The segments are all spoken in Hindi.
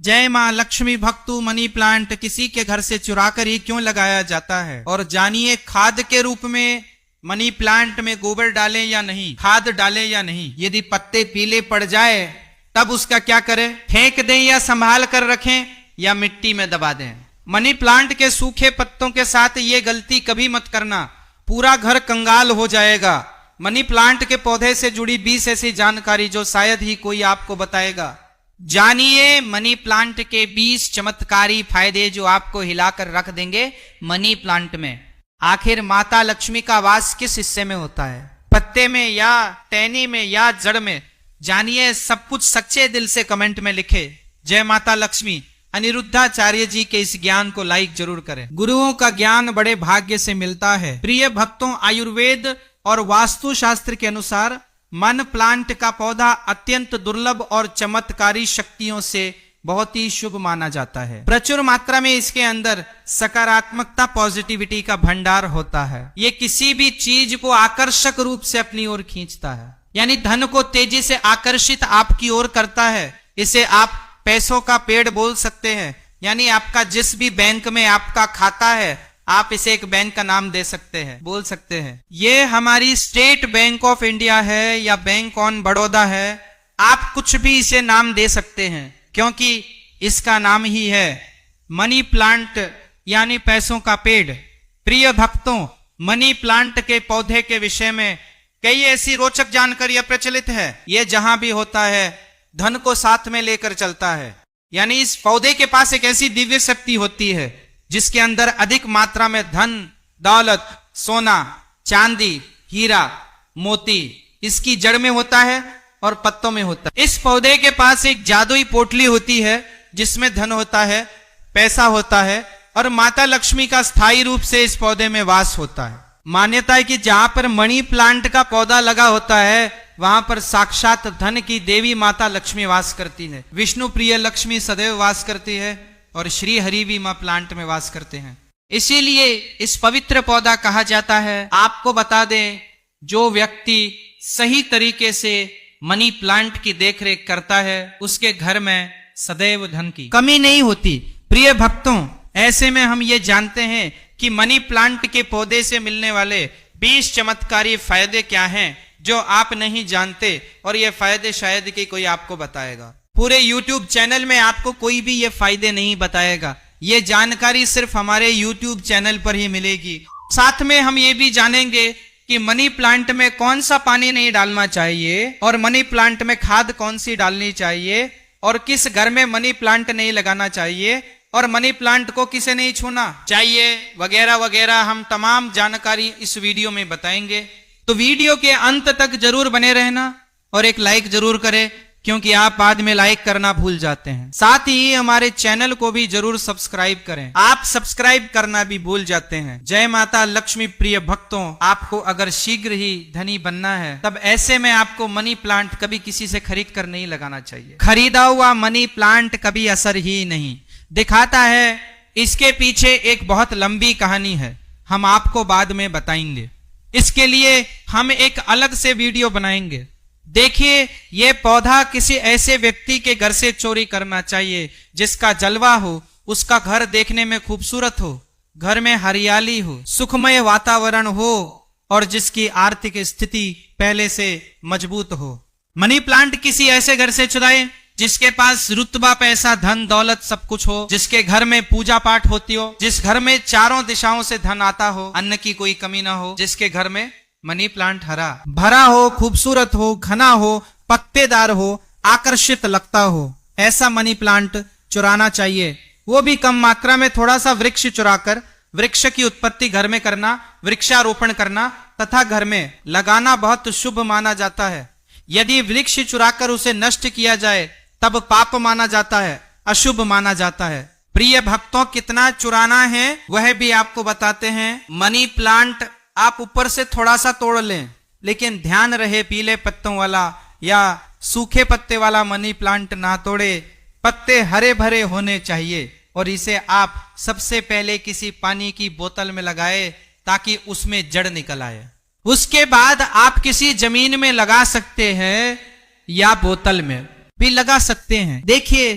जय मां लक्ष्मी भक्तु मनी प्लांट किसी के घर से चुरा कर ही क्यों लगाया जाता है, और जानिए खाद के रूप में मनी प्लांट में गोबर डालें या नहीं, खाद डालें या नहीं। यदि पत्ते पीले पड़ जाए तब उसका क्या करें, फेंक दें या संभाल कर रखें या मिट्टी में दबा दें। मनी प्लांट के सूखे पत्तों के साथ ये गलती कभी मत करना, पूरा घर कंगाल हो जाएगा। मनी प्लांट के पौधे से जुड़ी 20 ऐसी जानकारी जो शायद ही कोई आपको बताएगा। जानिए मनी प्लांट के 20 चमत्कारी फायदे जो आपको हिलाकर रख देंगे मनी प्लांट में। आखिर माता लक्ष्मी का वास किस हिस्से में होता है, पत्ते में या टहनी में या जड़ में? जानिए सब कुछ सच्चे दिल से कमेंट में लिखे। जय माता लक्ष्मी। अनिरुद्धाचार्य जी के इस ज्ञान को लाइक जरूर करें। गुरुओं का ज्ञान बड़े भाग्य से मिलता है। प्रिय भक्तों, आयुर्वेद और वास्तु शास्त्र के अनुसार मन प्लांट का पौधा अत्यंत दुर्लभ और चमत्कारी शक्तियों से बहुत ही शुभ माना जाता है। प्रचुर मात्रा में इसके अंदर सकारात्मकता, पॉजिटिविटी का भंडार होता है। ये किसी भी चीज को आकर्षक रूप से अपनी ओर खींचता है, यानी धन को तेजी से आकर्षित आपकी ओर करता है। इसे आप पैसों का पेड़ बोल सकते हैं, यानी आपका जिस भी बैंक में आपका खाता है आप इसे एक बैंक का नाम दे सकते हैं, बोल सकते हैं ये हमारी स्टेट बैंक ऑफ इंडिया है या बैंक ऑन बड़ौदा है। आप कुछ भी इसे नाम दे सकते हैं क्योंकि इसका नाम ही है मनी प्लांट, यानी पैसों का पेड़। प्रिय भक्तों, मनी प्लांट के पौधे के विषय में कई ऐसी रोचक जानकारियां प्रचलित है। ये जहां भी होता है धन को साथ में लेकर चलता है, यानी इस पौधे के पास एक ऐसी दिव्य शक्ति होती है जिसके अंदर अधिक मात्रा में धन, दौलत, सोना, चांदी, हीरा, मोती इसकी जड़ में होता है और पत्तों में होता है। इस पौधे के पास एक जादुई पोटली होती है जिसमें धन होता है, पैसा होता है और माता लक्ष्मी का स्थायी रूप से इस पौधे में वास होता है। मान्यता है कि जहां पर मनी प्लांट का पौधा लगा होता है वहां पर साक्षात धन की देवी माता लक्ष्मी वास करती है। विष्णु प्रिय लक्ष्मी सदैव वास करती है और श्री हरि भी मां प्लांट में वास करते हैं। इसीलिए इस पवित्र पौधा कहा जाता है। आपको बता दें, जो व्यक्ति सही तरीके से मनी प्लांट की देखरेख करता है उसके घर में सदैव धन की कमी नहीं होती। प्रिय भक्तों, ऐसे में हम ये जानते हैं कि मनी प्लांट के पौधे से मिलने वाले 20 चमत्कारी फायदे क्या हैं जो आप नहीं जानते, और ये फायदे शायद कि कोई आपको बताएगा। पूरे YouTube चैनल में आपको कोई भी ये फायदे नहीं बताएगा। ये जानकारी सिर्फ हमारे YouTube चैनल पर ही मिलेगी। साथ में हम ये भी जानेंगे कि मनी प्लांट में कौन सा पानी नहीं डालना चाहिए और मनी प्लांट में खाद कौन सी डालनी चाहिए और किस घर में मनी प्लांट नहीं लगाना चाहिए और मनी प्लांट को किसे नहीं छूना चाहिए वगैरह वगैरह। हम तमाम जानकारी इस वीडियो में बताएंगे, तो वीडियो के अंत तक जरूर बने रहना और एक लाइक जरूर करें क्योंकि आप बाद में लाइक करना भूल जाते हैं। साथ ही हमारे चैनल को भी जरूर सब्सक्राइब करें, आप सब्सक्राइब करना भी भूल जाते हैं। जय माता लक्ष्मी। प्रिय भक्तों, आपको अगर शीघ्र ही धनी बनना है तब ऐसे में आपको मनी प्लांट कभी किसी से खरीद कर नहीं लगाना चाहिए। खरीदा हुआ मनी प्लांट कभी असर ही नहीं दिखाता है। इसके पीछे एक बहुत लंबी कहानी है, हम आपको बाद में बताएंगे। इसके लिए हम एक अलग से वीडियो बनाएंगे। देखिए, यह पौधा किसी ऐसे व्यक्ति के घर से चोरी करना चाहिए जिसका जलवा हो, उसका घर देखने में खूबसूरत हो, घर में हरियाली हो, सुखमय वातावरण हो और जिसकी आर्थिक स्थिति पहले से मजबूत हो। मनी प्लांट किसी ऐसे घर से चुराए जिसके पास रुतबा, पैसा, धन, दौलत सब कुछ हो, जिसके घर में पूजा पाठ होती हो, जिस घर में चारों दिशाओं से धन आता हो, अन्न की कोई कमी ना हो, जिसके घर में मनी प्लांट हरा भरा हो, खूबसूरत हो, घना हो, पत्तेदार हो, आकर्षित लगता हो, ऐसा मनी प्लांट चुराना चाहिए। वो भी कम मात्रा में, थोड़ा सा वृक्ष चुराकर वृक्ष की उत्पत्ति घर में करना, वृक्षारोपण करना तथा घर में लगाना बहुत शुभ माना जाता है। यदि वृक्ष चुराकर उसे नष्ट किया जाए तब पाप माना जाता है, अशुभ माना जाता है। प्रिय भक्तों, कितना चुराना है वह भी आपको बताते हैं। मनी प्लांट आप ऊपर से थोड़ा सा तोड़ लें, लेकिन ध्यान रहे पीले पत्तों वाला या सूखे पत्ते वाला मनी प्लांट ना तोड़े। पत्ते हरे भरे होने चाहिए और इसे आप सबसे पहले किसी पानी की बोतल में लगाए ताकि उसमें जड़ निकल आए। उसके बाद आप किसी जमीन में लगा सकते हैं या बोतल में भी लगा सकते हैं। देखिए,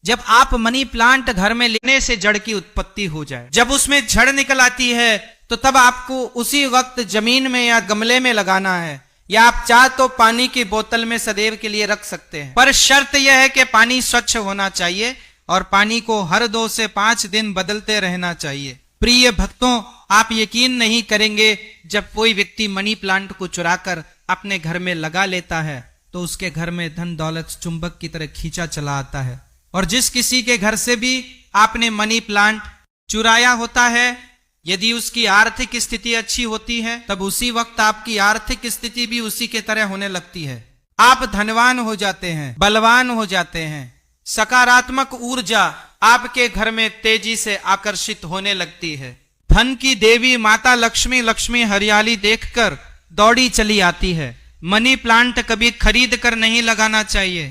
जब आप मनी प्लांट घर में लेने से जड़ की उत्पत्ति हो जाए, जब उसमें जड़ निकल आती है, तो तब आपको उसी वक्त जमीन में या गमले में लगाना है, या आप चाहे तो पानी की बोतल में सदैव के लिए रख सकते हैं। पर शर्त यह है कि पानी स्वच्छ होना चाहिए और पानी को हर 2 से 5 दिन बदलते रहना चाहिए। प्रिय भक्तों, आप यकीन नहीं करेंगे, जब कोई व्यक्ति मनी प्लांट को चुराकर अपने घर में लगा लेता है तो उसके घर में धन दौलत चुंबक की तरह खींचा चला आता है। और जिस किसी के घर से भी आपने मनी प्लांट चुराया होता है, यदि उसकी आर्थिक स्थिति अच्छी होती है, तब उसी वक्त आपकी आर्थिक स्थिति भी उसी के तरह होने लगती है। आप धनवान हो जाते हैं, बलवान हो जाते हैं, सकारात्मक ऊर्जा आपके घर में तेजी से आकर्षित होने लगती है। धन की देवी माता लक्ष्मी हरियाली देखकर दौड़ी चली आती है। मनी प्लांट कभी खरीद कर नहीं लगाना चाहिए।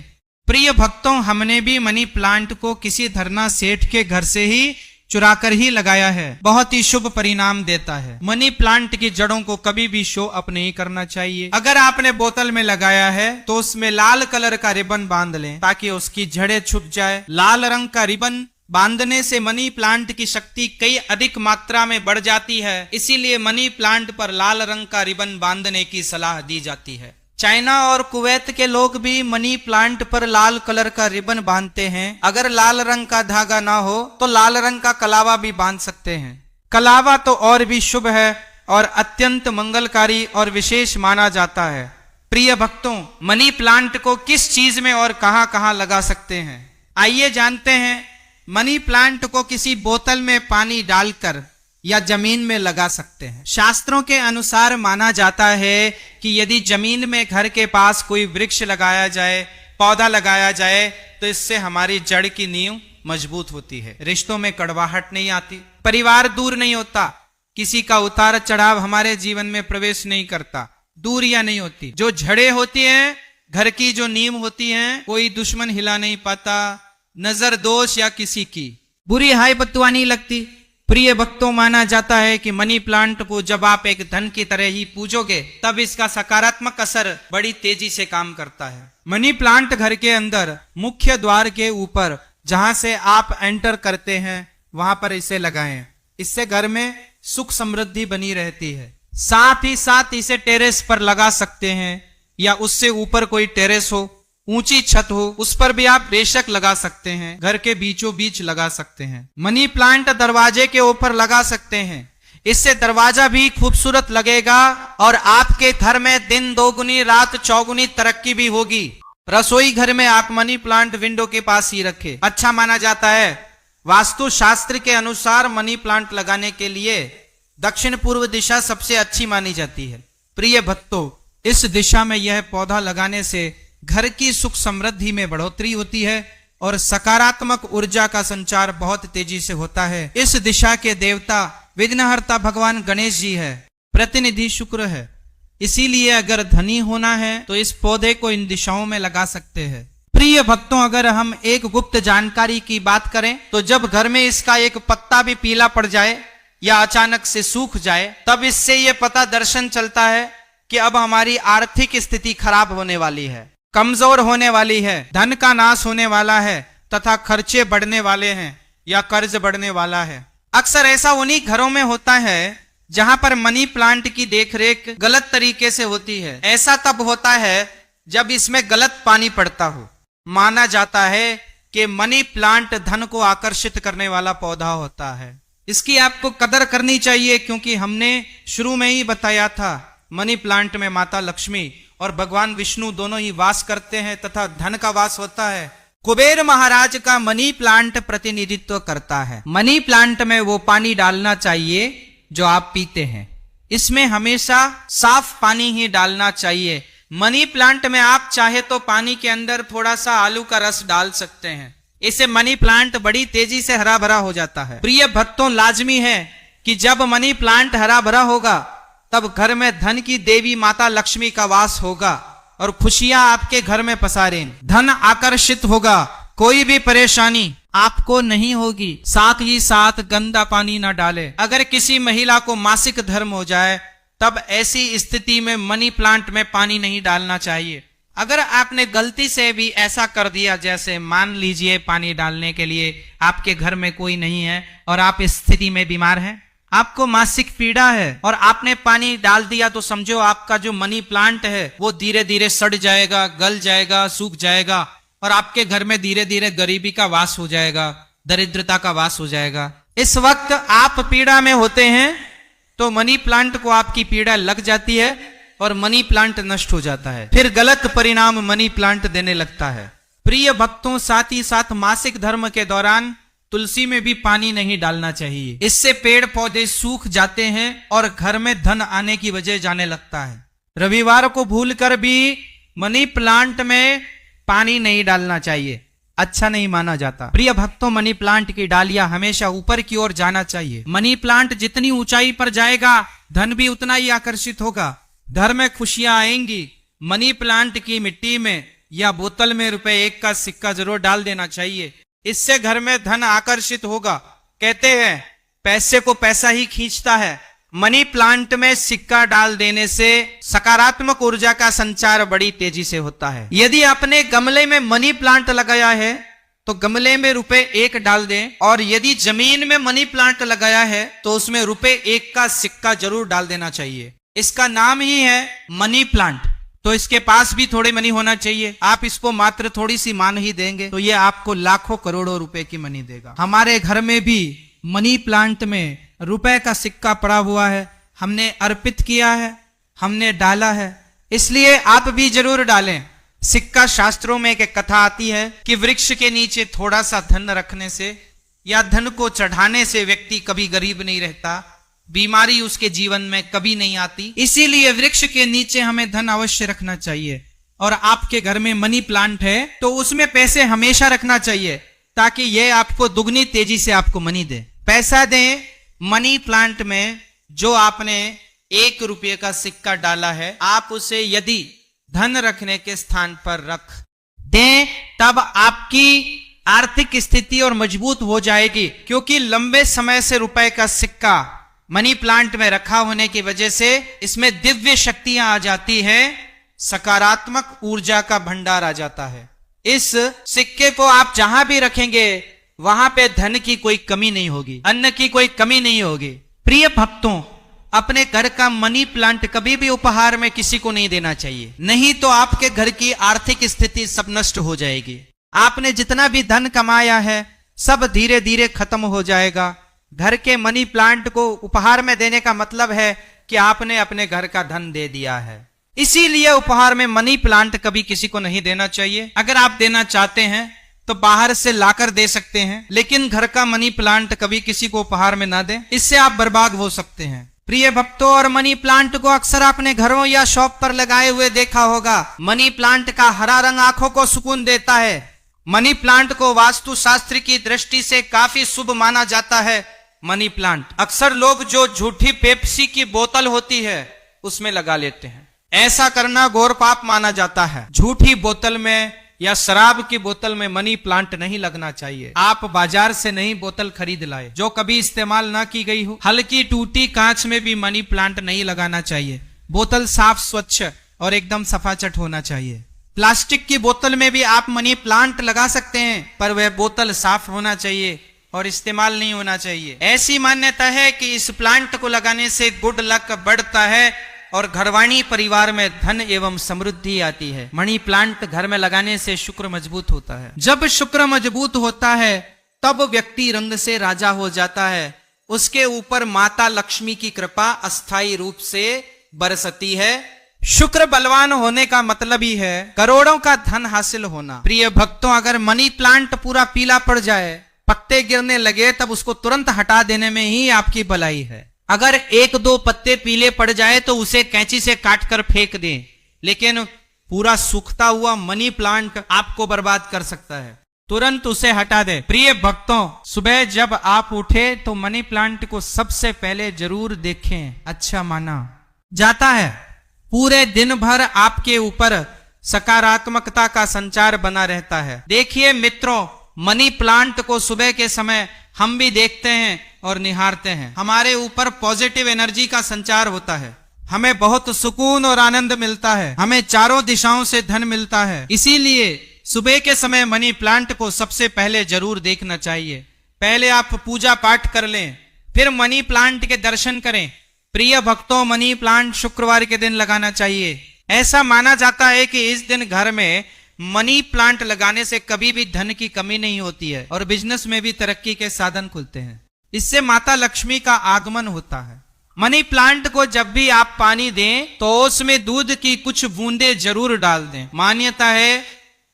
प्रिय भक्तों, हमने भी मनी प्लांट को किसी धरना सेठ के घर से ही चुराकर ही लगाया है। बहुत ही शुभ परिणाम देता है। मनी प्लांट की जड़ों को कभी भी शो अप नहीं करना चाहिए। अगर आपने बोतल में लगाया है तो उसमें लाल कलर का रिबन बांध लें ताकि उसकी जड़ें छुप जाए। लाल रंग का रिबन बांधने से मनी प्लांट की शक्ति कई अधिक मात्रा में बढ़ जाती है। इसीलिए मनी प्लांट पर लाल रंग का रिबन बांधने की सलाह दी जाती है। चाइना और कुवैत के लोग भी मनी प्लांट पर लाल कलर का रिबन बांधते हैं। अगर लाल रंग का धागा ना हो तो लाल रंग का कलावा भी बांध सकते हैं। कलावा तो और भी शुभ है और अत्यंत मंगलकारी और विशेष माना जाता है। प्रिय भक्तों, मनी प्लांट को किस चीज में और कहां कहां लगा सकते हैं, आइए जानते हैं। मनी प्लांट को किसी बोतल में पानी डालकर या जमीन में लगा सकते हैं। शास्त्रों के अनुसार माना जाता है कि यदि जमीन में घर के पास कोई वृक्ष लगाया जाए, पौधा लगाया जाए, तो इससे हमारी जड़ की नींव मजबूत होती है। रिश्तों में कड़वाहट नहीं आती, परिवार दूर नहीं होता, किसी का उतार चढ़ाव हमारे जीवन में प्रवेश नहीं करता, दूरियां नहीं होती। जो जड़ें होती हैं, घर की जो नींव होती हैं, कोई दुश्मन हिला नहीं पाता, नजर दोष या किसी की बुरी हाय बददुआ नहीं लगती। प्रिय भक्तों, माना जाता है कि मनी प्लांट को जब आप एक धन की तरह ही पूजोगे, तब इसका सकारात्मक असर बड़ी तेजी से काम करता है। मनी प्लांट घर के अंदर मुख्य द्वार के ऊपर जहां से आप एंटर करते हैं वहां पर इसे लगाएं। इससे घर में सुख समृद्धि बनी रहती है। साथ ही साथ इसे टेरेस पर लगा सकते हैं या उससे ऊपर कोई टेरेस हो, ऊंची छत हो, उस पर भी आप बेशक लगा सकते हैं। घर के बीचों बीच लगा सकते हैं। मनी प्लांट दरवाजे के ऊपर लगा सकते हैं। इससे दरवाजा भी खूबसूरत लगेगा और आपके घर में दिन दोगुनी रात चौगुनी तरक्की भी होगी। रसोई घर में आप मनी प्लांट विंडो के पास ही रखें, अच्छा माना जाता है। वास्तु शास्त्र के अनुसार मनी प्लांट लगाने के लिए दक्षिण पूर्व दिशा सबसे अच्छी मानी जाती है। प्रिय भक्तों, इस दिशा में यह पौधा लगाने से घर की सुख समृद्धि में बढ़ोतरी होती है और सकारात्मक ऊर्जा का संचार बहुत तेजी से होता है। इस दिशा के देवता विघ्नहर्ता भगवान गणेश जी है, प्रतिनिधि शुक्र है। इसीलिए अगर धनी होना है तो इस पौधे को इन दिशाओं में लगा सकते हैं। प्रिय भक्तों, अगर हम एक गुप्त जानकारी की बात करें तो जब घर में इसका एक पत्ता भी पीला पड़ जाए या अचानक से सूख जाए, तब इससे यह पता दर्शन चलता है कि अब हमारी आर्थिक स्थिति खराब होने वाली है, कमजोर होने वाली है, धन का नाश होने वाला है तथा खर्चे बढ़ने वाले हैं या कर्ज बढ़ने वाला है। अक्सर ऐसा उन्हीं घरों में होता है जहां पर मनी प्लांट की देखरेख गलत तरीके से होती है। ऐसा तब होता है जब इसमें गलत पानी पड़ता हो। माना जाता है कि मनी प्लांट धन को आकर्षित करने वाला पौधा होता है। इसकी आपको कदर करनी चाहिए, क्योंकि हमने शुरू में ही बताया था मनी प्लांट में माता लक्ष्मी और भगवान विष्णु दोनों ही वास करते हैं तथा धन का वास होता है। कुबेर महाराज का मनी प्लांट प्रतिनिधित्व करता है। मनी प्लांट में वो पानी डालना चाहिए जो आप पीते हैं। इसमें हमेशा साफ पानी ही डालना चाहिए। मनी प्लांट में आप चाहे तो पानी के अंदर थोड़ा सा आलू का रस डाल सकते हैं। इससे मनी प्लांट बड़ी तेजी से हरा भरा हो जाता है। प्रिय भक्तों, लाजमी है कि जब मनी प्लांट हरा भरा होगा तब घर में धन की देवी माता लक्ष्मी का वास होगा और खुशियां आपके घर में पसारें। धन आकर्षित होगा, कोई भी परेशानी आपको नहीं होगी। साथ ही साथ गंदा पानी न डाले। अगर किसी महिला को मासिक धर्म हो जाए तब ऐसी स्थिति में मनी प्लांट में पानी नहीं डालना चाहिए। अगर आपने गलती से भी ऐसा कर दिया, जैसे मान लीजिए पानी डालने के लिए आपके घर में कोई नहीं है और आप इस स्थिति में बीमार हैं, आपको मासिक पीड़ा है और आपने पानी डाल दिया, तो समझो आपका जो मनी प्लांट है वो धीरे धीरे सड़ जाएगा, गल जाएगा, सूख जाएगा और आपके घर में धीरे धीरे गरीबी का वास हो जाएगा, दरिद्रता का वास हो जाएगा। इस वक्त आप पीड़ा में होते हैं तो मनी प्लांट को आपकी पीड़ा लग जाती है और मनी प्लांट नष्ट हो जाता है, फिर गलत परिणाम मनी प्लांट देने लगता है। प्रिय भक्तों, साथ ही साथ मासिक धर्म के दौरान तुलसी में भी पानी नहीं डालना चाहिए, इससे पेड़ पौधे सूख जाते हैं और घर में धन आने की वजह जाने लगता है। रविवार को भूलकर भी मनी प्लांट में पानी नहीं डालना चाहिए, अच्छा नहीं माना जाता। प्रिय भक्तों, मनी प्लांट की डालियां हमेशा ऊपर की ओर जाना चाहिए। मनी प्लांट जितनी ऊंचाई पर जाएगा धन भी उतना ही आकर्षित होगा, घर में खुशियां आएंगी। मनी प्लांट की मिट्टी में या बोतल में ₹1 का सिक्का जरूर डाल देना चाहिए, इससे घर में धन आकर्षित होगा। कहते हैं पैसे को पैसा ही खींचता है, मनी प्लांट में सिक्का डाल देने से सकारात्मक ऊर्जा का संचार बड़ी तेजी से होता है। यदि आपने गमले में मनी प्लांट लगाया है तो गमले में ₹1 डाल दें, और यदि जमीन में मनी प्लांट लगाया है तो उसमें ₹1 का सिक्का जरूर डाल देना चाहिए। इसका नाम ही है मनी प्लांट, तो इसके पास भी थोड़े मनी होना चाहिए। आप इसको मात्र थोड़ी सी मान ही देंगे तो ये आपको लाखों करोड़ों रुपए की मनी देगा। हमारे घर में भी मनी प्लांट में ₹1 का सिक्का पड़ा हुआ है, हमने अर्पित किया है, हमने डाला है, इसलिए आप भी जरूर डालें। सिक्का शास्त्रों में एक कथा आती है कि वृक्ष के नीचे थोड़ा सा धन रखने से या धन को चढ़ाने से व्यक्ति कभी गरीब नहीं रहता, बीमारी उसके जीवन में कभी नहीं आती। इसीलिए वृक्ष के नीचे हमें धन अवश्य रखना चाहिए। और आपके घर में मनी प्लांट है तो उसमें पैसे हमेशा रखना चाहिए, ताकि यह आपको दुगनी तेजी से आपको मनी दे। पैसा दें मनी प्लांट में। जो आपने ₹1 का सिक्का डाला है, आप उसे यदि धन रखने के स्थान पर रख दें, तब आपकी आर्थिक स्थिति और मजबूत हो जाएगी, क्योंकि लंबे समय से ₹1 का सिक्का मनी प्लांट में रखा होने की वजह से इसमें दिव्य शक्तियां आ जाती है, सकारात्मक ऊर्जा का भंडार आ जाता है। इस सिक्के को आप जहां भी रखेंगे वहां पे धन की कोई कमी नहीं होगी, अन्न की कोई कमी नहीं होगी। प्रिय भक्तों, अपने घर का मनी प्लांट कभी भी उपहार में किसी को नहीं देना चाहिए, नहीं तो आपके घर की आर्थिक स्थिति सब नष्ट हो जाएगी। आपने जितना भी धन कमाया है सब धीरे धीरे खत्म हो जाएगा। घर के मनी प्लांट को उपहार में देने का मतलब है कि आपने अपने घर का धन दे दिया है। इसीलिए उपहार में मनी प्लांट कभी किसी को नहीं देना चाहिए। अगर आप देना चाहते हैं तो बाहर से लाकर दे सकते हैं, लेकिन घर का मनी प्लांट कभी किसी को उपहार में ना दें, इससे आप बर्बाद हो सकते हैं। प्रिय भक्तों, और मनी प्लांट को अक्सर अपने घरों या शॉप पर लगाए हुए देखा होगा। मनी प्लांट का हरा रंग आंखों को सुकून देता है। मनी प्लांट को वास्तु शास्त्र की दृष्टि से काफी शुभ माना जाता है। मनी प्लांट अक्सर लोग जो झूठी पेप्सी की बोतल होती है उसमें लगा लेते हैं। ऐसा करना घोर पाप माना जाता है। झूठी बोतल में या शराब की बोतल में मनी प्लांट नहीं लगना चाहिए। आप बाजार से नई बोतल खरीद लाए जो कभी इस्तेमाल ना की गई हो। हल्की टूटी कांच में भी मनी प्लांट नहीं लगाना चाहिए। बोतल साफ स्वच्छ और एकदम सफाचट होना चाहिए। प्लास्टिक की बोतल में भी आप मनी प्लांट लगा सकते हैं, पर वह बोतल साफ होना चाहिए और इस्तेमाल नहीं होना चाहिए। ऐसी मान्यता है कि इस प्लांट को लगाने से गुड लक बढ़ता है और घरवाणी परिवार में धन एवं समृद्धि आती है। मनी प्लांट घर में लगाने से शुक्र मजबूत होता है। जब शुक्र मजबूत होता है तब व्यक्ति रंग से राजा हो जाता है। उसके ऊपर माता लक्ष्मी की कृपा अस्थायी रूप से बरसती है। शुक्र बलवान होने का मतलब ही है करोड़ों का धन हासिल होना। प्रिय भक्तों, अगर मनी प्लांट पूरा पीला पड़ जाए, पत्ते गिरने लगे, तब उसको तुरंत हटा देने में ही आपकी भलाई है। अगर 1-2 पत्ते पीले पड़ जाए तो उसे कैंची से काट कर फेंक दें, लेकिन पूरा सूखता हुआ मनी प्लांट आपको बर्बाद कर सकता है। तुरंत उसे हटा दें। प्रिय भक्तों, सुबह जब आप उठे तो मनी प्लांट को सबसे पहले जरूर देखें, अच्छा माना जाता है। पूरे दिन भर आपके ऊपर सकारात्मकता का संचार बना रहता है। देखिए मित्रों, मनी प्लांट को सुबह के समय हम भी देखते हैं और निहारते हैं। हमारे ऊपर पॉजिटिव एनर्जी का संचार होता है। हमें बहुत सुकून और आनंद मिलता है, हमें चारों दिशाओं से धन मिलता है। इसीलिए सुबह के समय मनी प्लांट को सबसे पहले जरूर देखना चाहिए। पहले आप पूजा पाठ कर लें, फिर मनी प्लांट के दर्शन करें। प्रिय भक्तों, मनी प्लांट शुक्रवार के दिन लगाना चाहिए। ऐसा माना जाता है कि इस दिन घर में मनी प्लांट लगाने से कभी भी धन की कमी नहीं होती है और बिजनेस में भी तरक्की के साधन खुलते हैं। इससे माता लक्ष्मी का आगमन होता है। मनी प्लांट को जब भी आप पानी दें तो उसमें दूध की कुछ बूंदें जरूर डाल दें। मान्यता है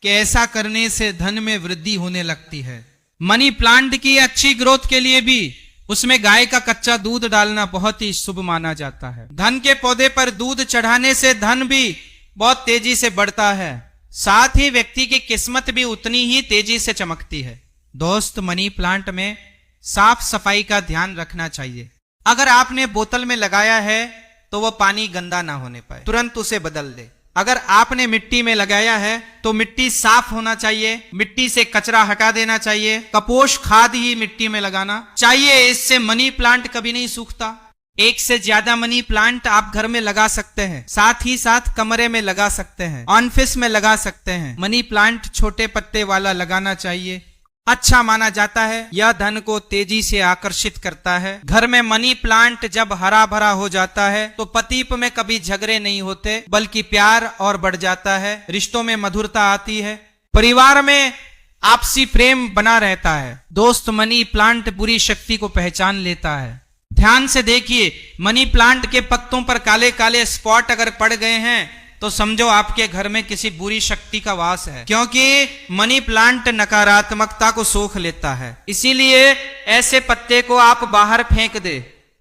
कि ऐसा करने से धन में वृद्धि होने लगती है। मनी प्लांट की अच्छी ग्रोथ के लिए भी उसमें गाय का कच्चा दूध डालना बहुत ही शुभ माना जाता है। धन के पौधे पर दूध चढ़ाने से धन भी बहुत तेजी से बढ़ता है, साथ ही व्यक्ति की किस्मत भी उतनी ही तेजी से चमकती है। दोस्त, मनी प्लांट में साफ सफाई का ध्यान रखना चाहिए। अगर आपने बोतल में लगाया है तो वह पानी गंदा ना होने पाए, तुरंत उसे बदल दे। अगर आपने मिट्टी में लगाया है तो मिट्टी साफ होना चाहिए, मिट्टी से कचरा हटा देना चाहिए। कपोष खाद ही मिट्टी में लगाना चाहिए, इससे मनी प्लांट कभी नहीं सूखता। एक से ज्यादा मनी प्लांट आप घर में लगा सकते हैं, साथ ही साथ कमरे में लगा सकते हैं, ऑफिस में लगा सकते हैं। मनी प्लांट छोटे पत्ते वाला लगाना चाहिए, अच्छा माना जाता है। यह धन को तेजी से आकर्षित करता है। घर में मनी प्लांट जब हरा भरा हो जाता है तो पति में कभी झगड़े नहीं होते, बल्कि प्यार और बढ़ जाता है। रिश्तों में मधुरता आती है, परिवार में आपसी प्रेम बना रहता है। दोस्त, मनी प्लांट बुरी शक्ति को पहचान लेता है। ध्यान से देखिए, मनी प्लांट के पत्तों पर काले काले स्पॉट अगर पड़ गए हैं तो समझो आपके घर में किसी बुरी शक्ति का वास है, क्योंकि मनी प्लांट नकारात्मकता को सोख लेता है। इसीलिए ऐसे पत्ते को आप बाहर फेंक दे,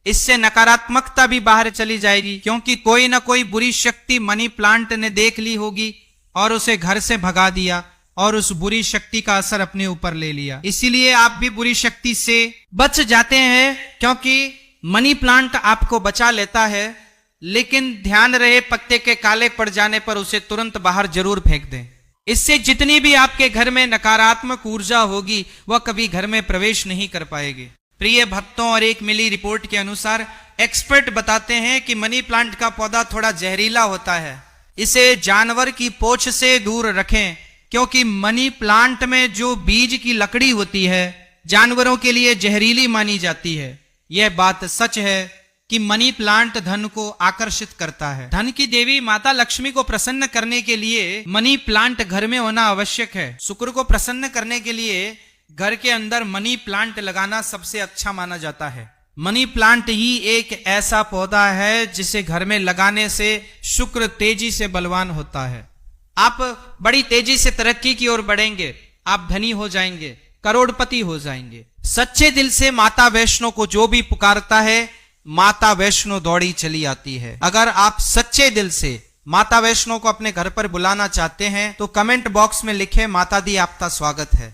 इससे नकारात्मकता भी बाहर चली जाएगी, क्योंकि कोई ना कोई बुरी शक्ति मनी प्लांट ने देख ली होगी और उसे घर से भगा दिया और उस बुरी शक्ति का असर अपने ऊपर ले लिया। इसीलिए आप भी बुरी शक्ति से बच जाते हैं, क्योंकि मनी प्लांट आपको बचा लेता है। लेकिन ध्यान रहे, पत्ते के काले पड़ जाने पर उसे तुरंत बाहर जरूर फेंक दें। इससे जितनी भी आपके घर में नकारात्मक ऊर्जा होगी वह कभी घर में प्रवेश नहीं कर पाएगी। प्रिय भक्तों, और एक मिली रिपोर्ट के अनुसार एक्सपर्ट बताते हैं कि मनी प्लांट का पौधा थोड़ा जहरीला होता है, इसे जानवर की पोंछ से दूर रखें, क्योंकि मनी प्लांट में जो बीज की लकड़ी होती है जानवरों के लिए जहरीली मानी जाती है। यह बात सच है कि मनी प्लांट धन को आकर्षित करता है। धन की देवी माता लक्ष्मी को प्रसन्न करने के लिए मनी प्लांट घर में होना आवश्यक है। शुक्र को प्रसन्न करने के लिए घर के अंदर मनी प्लांट लगाना सबसे अच्छा माना जाता है। मनी प्लांट ही एक ऐसा पौधा है जिसे घर में लगाने से शुक्र तेजी से बलवान होता है। आप बड़ी तेजी से तरक्की की ओर बढ़ेंगे, आप धनी हो जाएंगे, करोड़पति हो जाएंगे। सच्चे दिल से माता वैष्णो को जो भी पुकारता है माता वैष्णो दौड़ी चली आती है। अगर आप सच्चे दिल से माता वैष्णो को अपने घर पर बुलाना चाहते हैं तो कमेंट बॉक्स में लिखें, माता दी आपका स्वागत है।